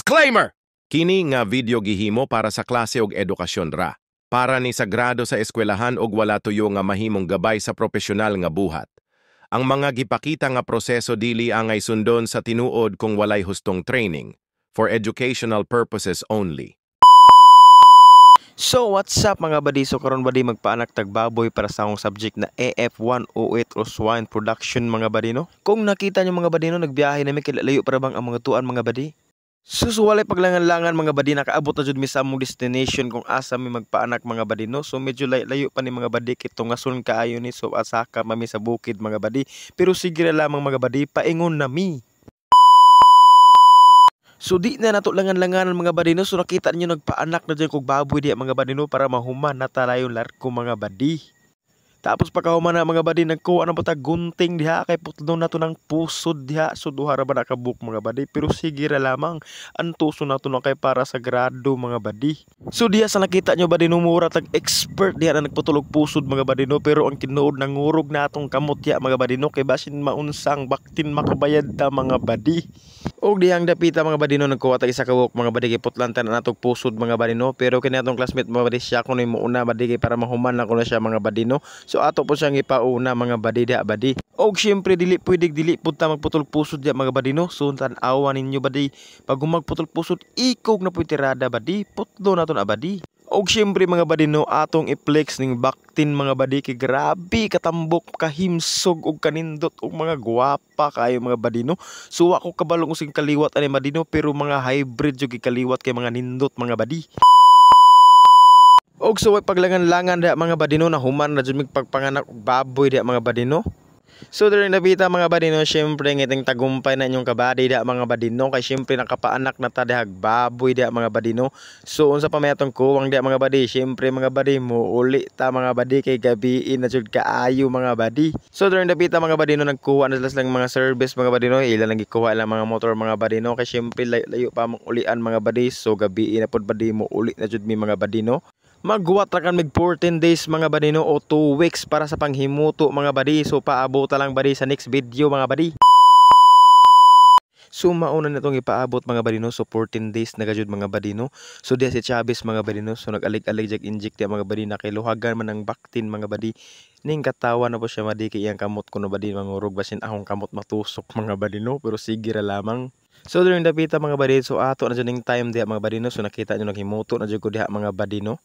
Disclaimer! Kini nga video gihimo para sa klase og edukasyon ra. Para ni sagrado sa eskwelahan og wala tuyo nga mahimong gabay sa profesional nga buhat. Ang mga gipakita nga proseso dili angay sundon sa tinuod kung walay hustong training. For educational purposes only. So what's up mga badi? So karon badi magpaanak tagbaboy para sa akong subject na AF108 or swine production mga badi no. Kung nakita nyo mga badi no, nagbiyahe na may kilalayo para bang ang mga tuan mga badi. Susuwalay paglangan-langan mga badi, nakaabot na jud mi sa among destination kung asa mi magpaanak mga badi no. So medyo layo pa ni mga badi kay tungason kaayo ni, so asa ka mami sa bukid mga badi. Pero sige ra lamang mga badi, paingon na mi. So di na nato langan-langanan mga badi no. So nakita niyo nagpaanak na dyan kog baboy diya mga badi no, para mahuman na talayon larko mga badi. Tapos pagkahuman na mga badi, nagkuha na po ta gunting diha kay putlo na to ng pusod diha. So duha ra ba nakabuk mga badi, pero sige ra lamang ang tuso na to na kay para sa grado mga badi. So diha sa nakita nyo badi no, mura tag expert diha na nagputulog pusod mga badi no, pero ang tinuod nangurog na atong kamot diha mga badi no, kay basin maunsang baktin makabayad ta mga badi. Og dihang dapita mga badi no, nagkuha tag isa ka buok mga badi kay putlantan na natong pusod mga badi no, pero kini atong classmate mga badi siya kuno muuna badi kay para mahuman na kuno siya mga badi no. So ato po siyang ipauna mga badi diha badi. Og syempre dili pud ta magputol pusod diha mga badi no. So tan-awan ninyo badi, pag magputol pusod ikog na puy tirada badi, putlo naton abadi. Og syempre mga badi no, atong i-flex ning baktin mga badi kay grabe katambok, kahimsog og kanindot og mga gwapa kayo mga badi no. So ako kabalong using kaliwat ani badi no, pero mga hybrid jud kaliwat kay mga nindot mga badi. Og so paglangan-langan diha mga badi no, nahuman na jud mig pagpanganak og baboy diha mga badi no. So during nabita mga badi no, syempre ngiting tagumpay na inyong kabady diha mga badi no, kay syempre nakapaanak na ta diha baboy diha mga badi no. So unsa pa may atong kuwang diha mga badi, syempre mga badi mo uli ta mga badi kay gabiin na jud kaayo mga badi. So during nabita mga badi no, nagkuha na sila lang mga service mga badi no, ila nang gikuha lang mga motor mga badi no, kay syempre layo pa mong ulian mga badi. So gabiin na pud badi mo uli na jud mi mga badi no. Maghuwat ra kan mig 14 days mga badi no, o 2 weeks para sa panghimuto mga badi. So paabot lang badi sa next video mga badi. So mauna na itong ipaabot mga badi no, so 14 days na gajud mga badi no. So diya si Chavez mga badi no, so nag-alig-alig jag inject diya mga badi, nakiluhagan man ang baktin mga badi. Ning katawa na po siya badi kay iyang kamot kuno badi mangurog basin akong kamot matusok mga badi no, pero sige ra lamang. So during dapita mga badi, so ato na jud ning time diha mga badi no, so nakita nyo naghimuto na jud ko diha mga badi no.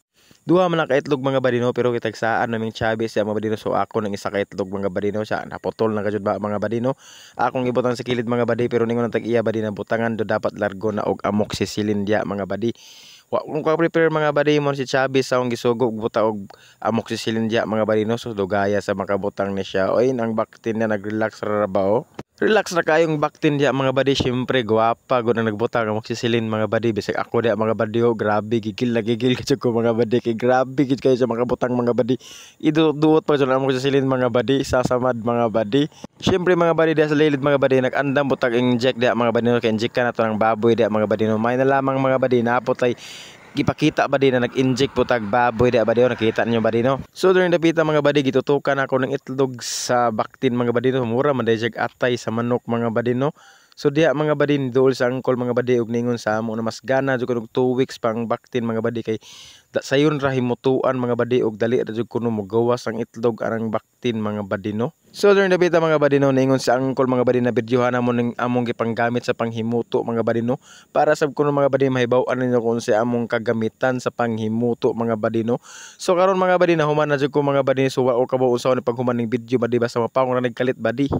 Duha man nakaitlog mga badi no, pero kitagsaan naming Chavez siya mga badi no, so ako nang isa kaitlog mga badi no, siya naputol na kajud ba mga badi no. Akong ibutang sa kilid mga badi, pero ningon tag iya badi na butangan do dapat largo na og amoxicillin diha mga badi. Kung ka-prepare mga badi mo si Chavez sa akong gisugo buta og amoxicillin diha mga badi no, so dugaya sa makabutang ni siya. Oy ang baktin na nagrelax ra ba o. Relax na kayong baktin diya mga badi, syempre gwapa gud ang nagbutang ang amoxicillin mga badi. Bisag ako diya mga badi o, grabe gigil na gigil kasi ko mga badi, kay grabe gid kayo sa mga butang mga badi. Iduot pa jud ang amoxicillin mga badi, sasamad mga badi. Syempre mga badi diya sa lilid mga badi, nag-andam butang inject diya mga badi no, kay inject ka na to ng baboy diya mga badi no. May na lamang mga badi napotay gipakita ba din na nag-inject po tag baboy diha ba di, nakita niyo ba di no. So during dapita mga badi, gitutukan ako ng itlog sa baktin mga badi no, mura man dayjag atay sa manok mga badi no. So diha mga badi niduol sa angkol mga badi og ningon sa amo na mas gana jud og 2 weeks pang baktin mga badi, kay sayon ra himutuan mga badi og dali ra jud kuno mogawas ang itlog arang baktin mga badi no. So during dapita mga badi no, ningon sa angkol mga badi na videohan namo ning among gipanggamit sa panghimuto mga badi no, para sab kuno mga badi mahibaw-an ninyo kung sa among kagamitan sa panghimuto mga badi no. So karon mga badi na human na jud ko mga badi, so wa ko kabaw usaw ni paghuman ning video badi basta mapawong ra nagkalit badi.